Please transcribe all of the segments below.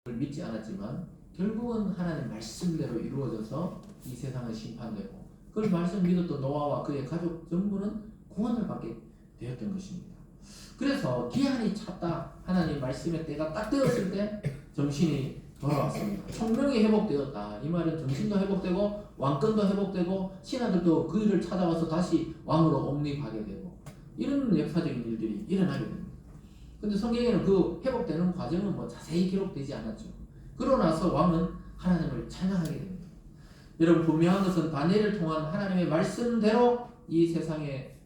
믿지 않았지만 결국은 하나님 말씀대로 이루어져서 이 세상은 심판되고 그 말씀 믿었던 노아와 그의 가족 전부는 구원을 받게 되었던 것입니다. 그래서 기한이 찼다. 하나님 말씀의 때가 딱 되었을 때 정신이 돌아왔습니다. 총명이 회복되었다. 이 말은 정신도 회복되고 왕권도 회복되고 신하들도 그 일을 찾아와서 다시 왕으로 옹립하게 되고 이런 역사적인 일들이 일어나게 됩니다. 근데 성경에는 그 회복되는 과정은 뭐 자세히 기록되지 않았죠. 그러고 나서 왕은 하나님을 찬양하게 됩니다. 여러분 분명한 것은 다니엘을 통한 하나님의 말씀대로 이 세상에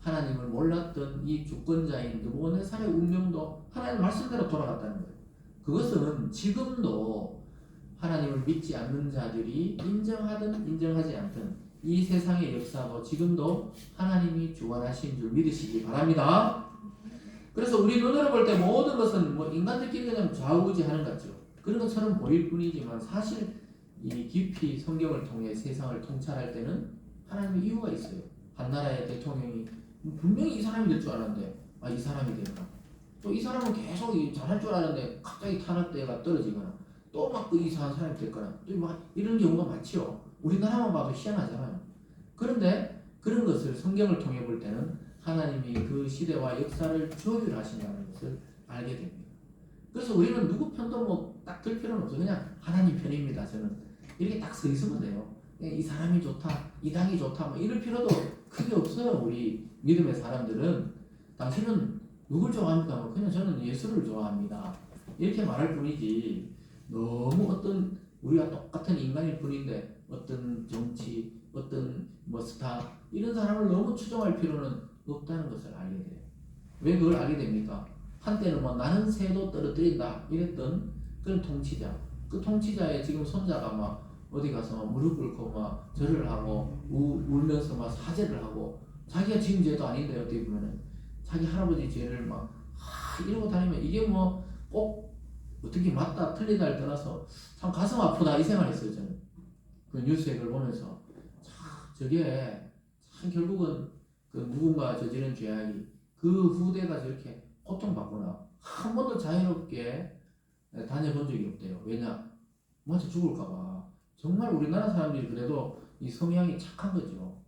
하나님을 몰랐던 이 주권자인 느부갓네살의 운명도 하나님 말씀대로 돌아갔다는 거예요. 그것은 지금도 하나님을 믿지 않는 자들이 인정하든 인정하지 않든 이 세상의 역사도 지금도 하나님이 주관하신 줄 믿으시기 바랍니다. 그래서 우리 눈으로 볼 때 모든 것은 뭐 인간들끼리 그냥 좌우지하는 것 같죠. 그런 것처럼 보일 뿐이지만 사실 이 깊이 성경을 통해 세상을 통찰할 때는 하나님의 이유가 있어요. 한 나라의 대통령이 분명히 이 사람이 될 줄 알았는데 이 사람이 되거나 또 이 사람은 계속 잘할 줄 알았는데 갑자기 탄압대가 떨어지거나 또 막 그 이상한 사람이 됐거나 또 막 이런 경우가 많죠. 우리나라만 봐도 희한하잖아요. 그런데 그런 것을 성경을 통해 볼 때는 하나님이 그 시대와 역사를 조율하신다는 것을 알게 됩니다. 그래서 우리는 누구 편도 뭐 딱 들 필요는 없어요. 그냥 하나님 편입니다. 저는 이렇게 딱 서 있으면 돼요. 이 사람이 좋다, 이 당이 좋다, 뭐 이럴 필요도 크게 없어요. 우리 믿음의 사람들은. 당신은 누굴 좋아합니까? 그냥 저는 예수를 좋아합니다. 이렇게 말할 뿐이지 너무 어떤 우리가 똑같은 인간일 뿐인데 어떤 정치, 어떤 뭐 스타 이런 사람을 너무 추종할 필요는 없다는 것을 알게 돼요. 왜 그걸 알게 됩니까? 한때는 뭐 나는 새도 떨어뜨린다 이랬던 그런 통치자, 그 통치자의 지금 손자가 막 어디 가서 막 무릎 꿇고 막 절을 하고 울면서 막 사죄를 하고 자기가 지은 죄도 아닌데 어떻게 보면은 자기 할아버지 죄를 막 이러고 다니면 이게 뭐 꼭 어떻게 맞다 틀리다를 떠나서 참 가슴 아프다 이 생각했어요. 저는 그 뉴스에 그걸 보면서 저게 참 결국은 그 누군가 저지른 죄악이 그 후대가 저렇게 고통받거나 한 번도 자유롭게 다녀본 적이 없대요. 왜냐? 먼저 죽을까봐. 정말 우리나라 사람들이 그래도 이 성향이 착한 거죠.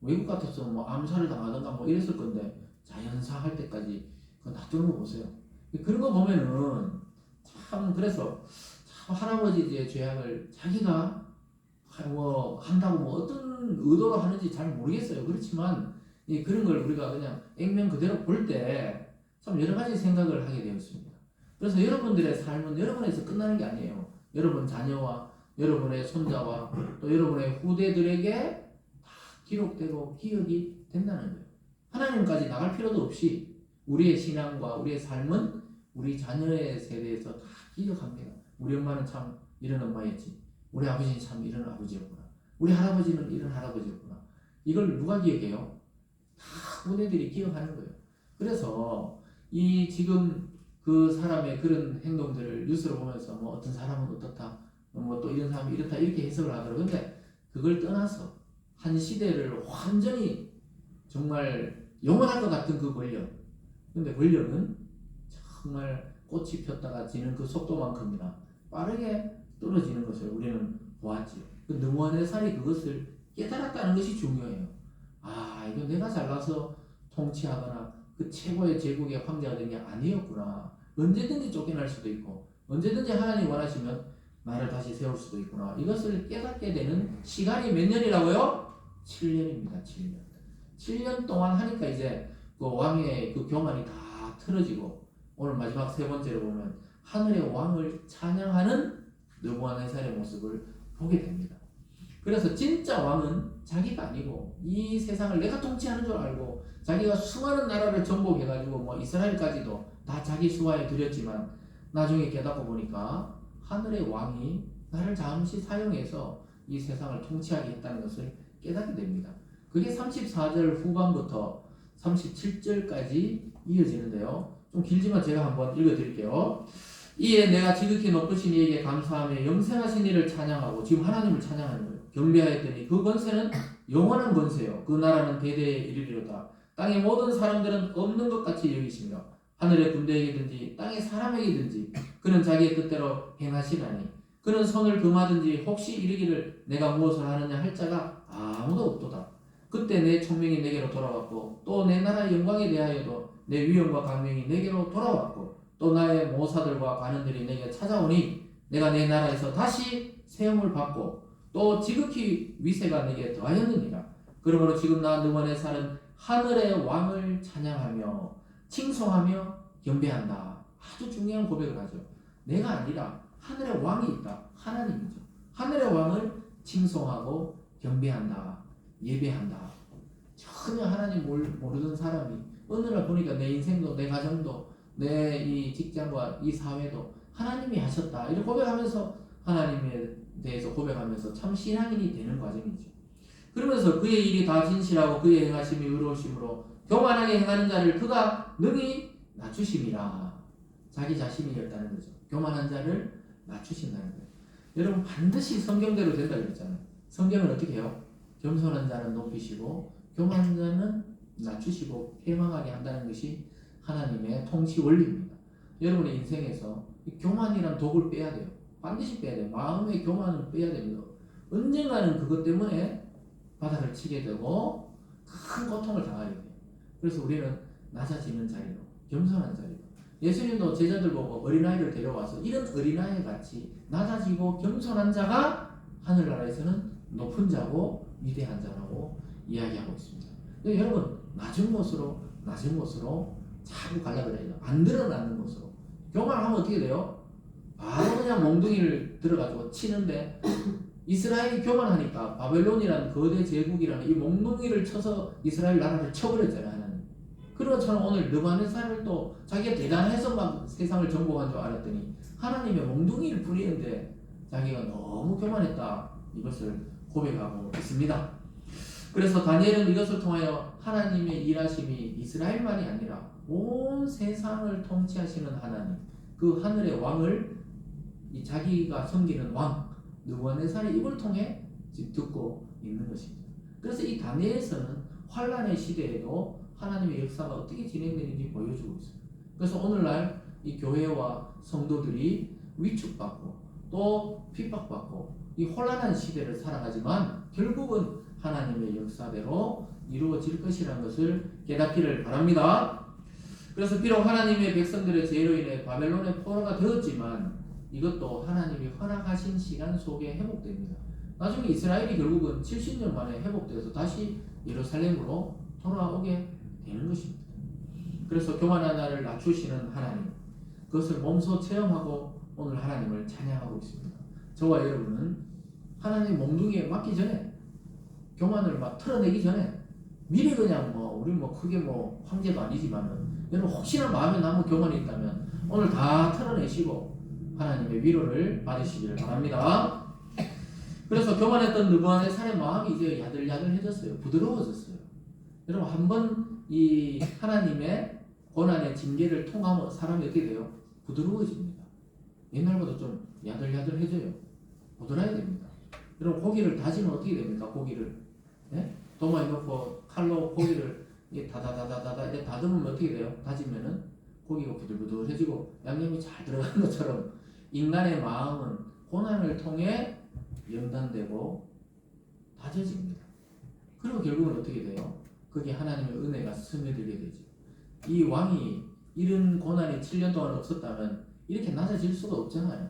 외국 같았으면 뭐 암살을 당하던가 뭐 이랬을 건데 자연사 할 때까지 그거 놔두는 거 보세요. 그런 거 보면은 참 그래서 참 할아버지의 죄악을 자기가 뭐 한다고 뭐 어떤 의도로 하는지 잘 모르겠어요. 그렇지만 그런 걸 우리가 그냥 액면 그대로 볼 때 참 여러 가지 생각을 하게 되었습니다. 그래서 여러분들의 삶은 여러분에서 끝나는 게 아니에요. 여러분 자녀와 여러분의 손자와 또 여러분의 후대들에게 다 기록되고 기억이 된다는 거예요. 하나님까지 나갈 필요도 없이 우리의 신앙과 우리의 삶은 우리 자녀의 세대에서 다 기억합니다. 우리 엄마는 참 이런 엄마였지. 우리 아버지는 참 이런 아버지였구나. 우리 할아버지는 이런 할아버지였구나. 이걸 누가 기억해요? 다 후대들이 기억하는 거예요. 그래서 이 지금 그 사람의 그런 행동들을 뉴스로 보면서 뭐 어떤 사람은 어떻다, 뭐 또 이런 사람이 이렇다 이렇게 해석을 하더라고요. 근데 그걸 떠나서 한 시대를 완전히 정말 영원할 것 같은 그 권력. 근데 권력은 정말 꽃이 폈다가 지는 그 속도만큼이나 빠르게 떨어지는 것을 우리는 보았지요. 그 느부갓네살이 그것을 깨달았다는 것이 중요해요. 이거 내가 잘나서 통치하거나 그 최고의 제국의 황제가 된 게 아니었구나. 언제든지 쫓겨날 수도 있고 언제든지 하나님 원하시면 나를 다시 세울 수도 있구나. 이것을 깨닫게 되는 시간이 몇 년이라고요? 7년입니다. 7년. 7년 동안 하니까 이제 그 왕의 그 교만이 다 틀어지고 오늘 마지막 세 번째로 보면 하늘의 왕을 찬양하는 느부갓네살의 모습을 보게 됩니다. 그래서 진짜 왕은 자기가 아니고 이 세상을 내가 통치하는 줄 알고 자기가 수많은 나라를 정복해가지고 뭐 이스라엘까지도 다 자기 수하에 들였지만 나중에 깨닫고 보니까 하늘의 왕이 나를 잠시 사용해서 이 세상을 통치하게 했다는 것을 깨닫게 됩니다. 그게 34절 후반부터 37절까지 이어지는데요. 좀 길지만 제가 한번 읽어드릴게요. 이에 내가 지극히 높으신 이에게 감사하며 영생하신 이를 찬양하고 지금 하나님을 찬양하는 거예요. 경배하였더니 그 권세는 영원한 권세요. 그 나라는 대대에 이르리로다. 땅의 모든 사람들은 없는 것 같이 여기시며 하늘의 군대에게든지 땅의 사람에게든지 그는 자기의 뜻대로 행하시나니 그는 손을 금하든지 혹시 이르기를 내가 무엇을 하느냐 할 자가 아무도 없도다. 그때 내 총명이 내게로 돌아왔고 또 내 나라의 영광에 대하여도 내 위엄과 강명이 내게로 돌아왔고 또 나의 모사들과 관원들이 내게 찾아오니 내가 내 나라에서 다시 세움을 받고 또 지극히 위세가 내게 더하였느니라. 그러므로 지금 나 느부갓네살은 하늘의 왕을 찬양하며 칭송하며 경배한다. 아주 중요한 고백을 하죠. 내가 아니라 하늘의 왕이 있다. 하나님이죠. 하늘의 왕을 칭송하고 경배한다. 예배한다. 전혀 하나님 모르던 사람이 어느 날 보니까 내 인생도 내 가정도 내 이 직장과 이 사회도 하나님이 하셨다. 이렇게 고백하면서 하나님에 대해서 고백하면서 참 신앙인이 되는 과정이죠. 그러면서 그의 일이 다 진실하고 그의 행하심이 의로우심으로 교만하게 행하는 자를 그가 능히 낮추심이라. 자기 자신이었다는 거죠. 교만한 자를 낮추신다는 거예요. 여러분 반드시 성경대로 된다 그랬잖아요. 성경은 어떻게 해요? 겸손한 자는 높이시고 교만한 자는 낮추시고 패망하게 한다는 것이 하나님의 통치 원리입니다. 여러분의 인생에서 교만이란 독을 빼야 돼요. 반드시 빼야 돼요. 마음의 교만을 빼야 됩니다. 언젠가는 그것 때문에 바닥을 치게 되고 큰 고통을 당하게 돼요. 그래서 우리는 낮아지는 자리로, 겸손한 자리로. 예수님도 제자들 보고 어린아이를 데려와서 이런 어린아이 같이 낮아지고 겸손한 자가 하늘나라에서는 높은 자고 위대한 자라고 이야기하고 있습니다. 여러분 낮은 곳으로 자꾸 가려고 해요. 안 드러나는 곳으로. 교만하면 어떻게 돼요? 바로 그냥 몽둥이를 들어가지고 치는데 이스라엘이 교만하니까 바벨론이라는 거대 제국이라는 이 몽둥이를 쳐서 이스라엘 나라를 쳐버렸잖아요. 하나님. 그런 것처럼 오늘 느부갓네살을 또 자기가 대단해서 막 세상을 정복한 줄 알았더니 하나님의 몽둥이를 뿌리는데 자기가 너무 교만했다. 이것을 고백하고 있습니다. 그래서 다니엘은 이것을 통하여 하나님의 일하심이 이스라엘만이 아니라 온 세상을 통치하시는 하나님, 그 하늘의 왕을 이 자기가 섬기는 왕 느부갓네살이 입을 통해 지금 듣고 있는 것입니다. 그래서 이 다니엘서는 환란의 시대에도 하나님의 역사가 어떻게 진행되는지 보여주고 있습니다. 그래서 오늘날 이 교회와 성도들이 위축받고 또 핍박받고 이 혼란한 시대를 살아가지만 결국은 하나님의 역사대로 이루어질 것이라는 것을 깨닫기를 바랍니다. 그래서 비록 하나님의 백성들의 죄로 인해 바벨론의 포로가 되었지만 이것도 하나님이 허락하신 시간 속에 회복됩니다. 나중에 이스라엘이 결국은 70년 만에 회복돼서 다시 예루살렘으로 돌아오게 되는 것입니다. 그래서 교만한 자를 낮추시는 하나님, 그것을 몸소 체험하고 오늘 하나님을 찬양하고 있습니다. 저와 여러분은 하나님 몽둥이에 맞기 전에 교만을 막 털어내기 전에 미리 그냥 우리 크게 황제도 아니지만은 여러분 혹시나 마음에 남은 교만이 있다면 오늘 다 털어내시고 하나님의 위로를 받으시기를 바랍니다. 그래서 교만했던 느부갓네살의 마음이 이제 야들야들해졌어요. 부드러워졌어요. 여러분 한번 이 하나님의 고난의 징계를 통하면 사람이 어떻게 돼요? 부드러워집니다. 옛날보다 좀 야들야들해져요. 부드러워야 됩니다. 여러분 고기를 다지면 어떻게 됩니까? 고기를 도마에 넣고 칼로 고기를 다다다다다다 이렇게 다듬으면 어떻게 돼요? 다지면은 고기가 부들부들해지고 양념이 잘 들어가는 것처럼 인간의 마음은 고난을 통해 연단되고 다져집니다. 그리고 결국은 어떻게 돼요? 그게 하나님의 은혜가 스며들게 되죠. 이 왕이 이런 고난이 7년 동안 없었다면 이렇게 낮아질 수가 없잖아요.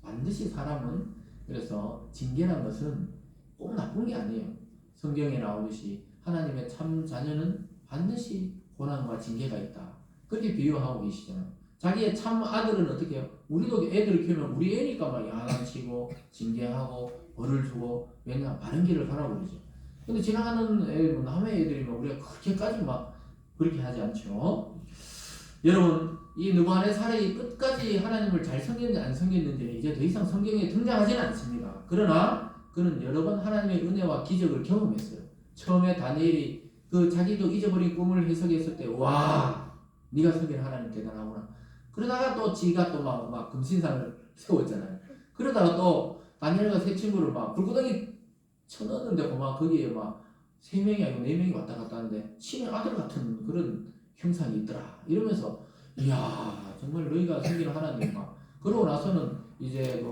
반드시 사람은 그래서 징계란 것은 꼭 나쁜 게 아니에요. 성경에 나오듯이 하나님의 참 자녀는 반드시 고난과 징계가 있다. 그렇게 비유하고 계시잖아요. 자기의 참 아들은 어떻게 해요? 우리도 애들을 키우면 우리 애니까 막 야단치고 징계하고 벌을 주고 왜냐 바른 길을 가라고 그러죠. 근데 지나가는 남의 애들이면 우리가 그렇게까지 막 그렇게 하지 않죠. 여러분 이 느부갓네살이 끝까지 하나님을 잘 섬겼는지 안 섬겼는지는 이제 더 이상 성경에 등장하지는 않습니다. 그러나 그는 여러 번 하나님의 은혜와 기적을 경험했어요. 처음에 다니엘이 그 자기도 잊어버린 꿈을 해석했을 때 와 네가 섬기는 하나님 대단하구나. 그러다가 또 지가 또 막 금신상을 세웠잖아요. 그러다가 또 다니엘과 세 친구를 막 불구덩이 쳐넣었는데 막 거기에 막 3명이 아니고 4명이 왔다 갔다 하는데 신의 아들 같은 그런 형상이 있더라. 이러면서 이야 정말 너희가 섬기는 하나님과 그러고 나서는 이제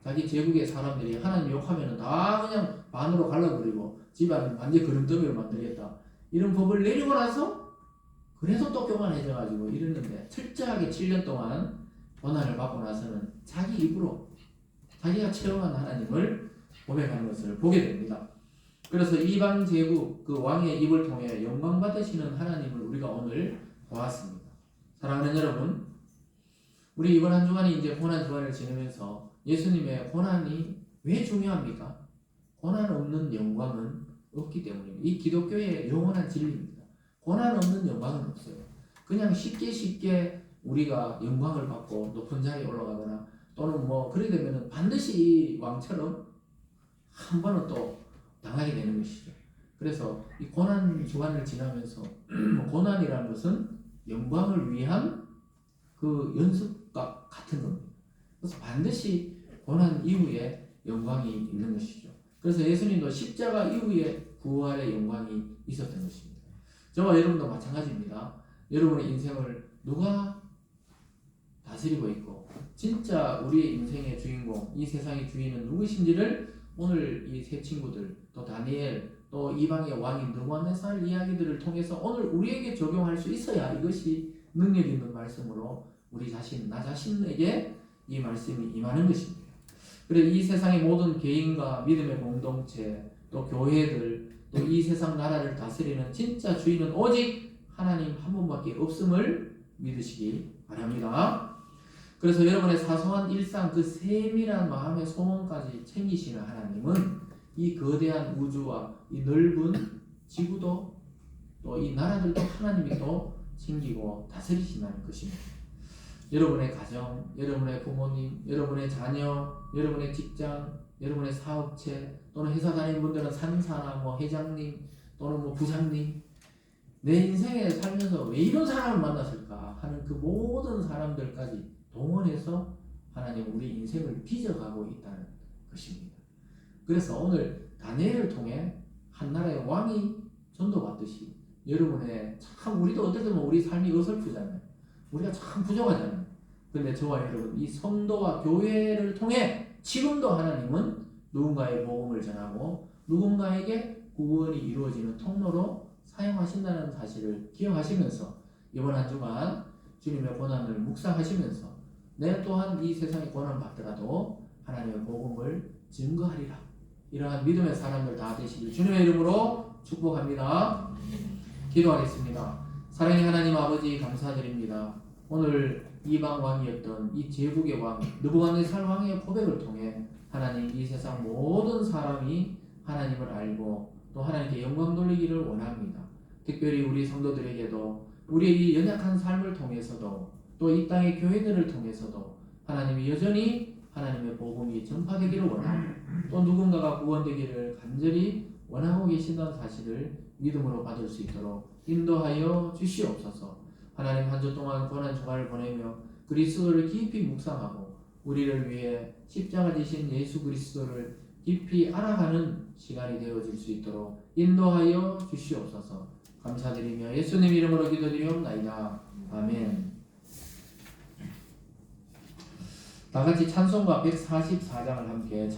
자기 제국의 사람들이 하나님 욕하면은 다 그냥 반으로 갈라버리고 집안 완전 그름더미를 만들겠다 이런 법을 내리고 나서 그래서 또 교만해져가지고 이랬는데 철저하게 7년 동안 고난을 받고 나서는 자기 입으로 자기가 체험한 하나님을 고백하는 것을 보게 됩니다. 그래서 이방 제국 그 왕의 입을 통해 영광 받으시는 하나님을 우리가 오늘 보았습니다. 사랑하는 여러분, 우리 이번 한 주간이 이제 고난 주간을 지내면서 예수님의 고난이 왜 중요합니까? 고난 없는 영광은 없기 때문입니다. 이 기독교의 영원한 진리입니다. 고난 없는 영광은 없어요. 그냥 쉽게 우리가 영광을 받고 높은 자리에 올라가거나 또는 그래 되면은 반드시 이 왕처럼 한 번은 또 당하게 되는 것이죠. 그래서 이 고난 주간을 지나면서 고난이라는 것은 영광을 위한 그 연습과 같은 겁니다. 그래서 반드시 고난 이후에 영광이 있는 것이죠. 그래서 예수님도 십자가 이후에 부활의 영광이 있었던 것입니다. 저와 여러분도 마찬가지입니다. 여러분의 인생을 누가 다스리고 있고 진짜 우리의 인생의 주인공, 이 세상의 주인은 누구신지를 오늘 이 세 친구들, 또 다니엘, 또 이방의 왕인 느부갓네살 이야기들을 통해서 오늘 우리에게 적용할 수 있어야 이것이 능력 있는 말씀으로 우리 자신, 나 자신에게 이 말씀이 임하는 것입니다. 그래 이 세상의 모든 개인과 믿음의 공동체, 또 교회들, 또 이 세상 나라를 다스리는 진짜 주인은 오직 하나님 한 분밖에 없음을 믿으시기 바랍니다. 그래서 여러분의 사소한 일상 그 세밀한 마음의 소원까지 챙기시는 하나님은 이 거대한 우주와 이 넓은 지구도 또 이 나라들도 하나님이 또 챙기고 다스리신다는 것입니다. 여러분의 가정, 여러분의 부모님, 여러분의 자녀, 여러분의 직장, 여러분의 사업체 또는 회사 다니는 분들은 상사나 회장님 또는 부장님 내 인생에 살면서 왜 이런 사람을 만났을까 하는 그 모든 사람들까지 동원해서 하나님 우리 인생을 빚어가고 있다는 것입니다. 그래서 오늘 다니엘을 통해 한 나라의 왕이 전도받듯이 여러분의 참 우리도 어떨 때는 우리 삶이 어설프잖아요. 우리가 참 부족하잖아요. 그런데 저와 여러분 이 성도와 교회를 통해 지금도 하나님은 누군가의 복음을 전하고 누군가에게 구원이 이루어지는 통로로 사용하신다는 사실을 기억하시면서 이번 한 주간 주님의 고난을 묵상하시면서 내 또한 이 세상에 고난 받더라도 하나님의 복음을 증거하리라. 이러한 믿음의 사람들 다 되시길 주님의 이름으로 축복합니다. 기도하겠습니다. 사랑의 하나님 아버지 감사드립니다. 오늘 이방 왕이었던 이 제국의 왕 느부갓네살 왕의 고백을 통해 하나님 이 세상 모든 사람이 하나님을 알고 또 하나님께 영광 돌리기를 원합니다. 특별히 우리 성도들에게도 우리의 이 연약한 삶을 통해서도 또 이 땅의 교회들을 통해서도 하나님이 여전히 하나님의 복음이 전파되기를 원하고 또 누군가가 구원되기를 간절히 원하고 계신다는 사실을 믿음으로 받을 수 있도록 인도하여 주시옵소서. 하나님 한 주 동안 고난 주간을 보내며 그리스도를 깊이 묵상하고 우리를 위해 십자가 지신 예수 그리스도를 깊이 알아가는 시간이 되어질 수 있도록 인도하여 주시옵소서. 감사드리며 예수님 이름으로 기도드리옵나이다. 아멘. 다 같이 찬송가 144장을 함께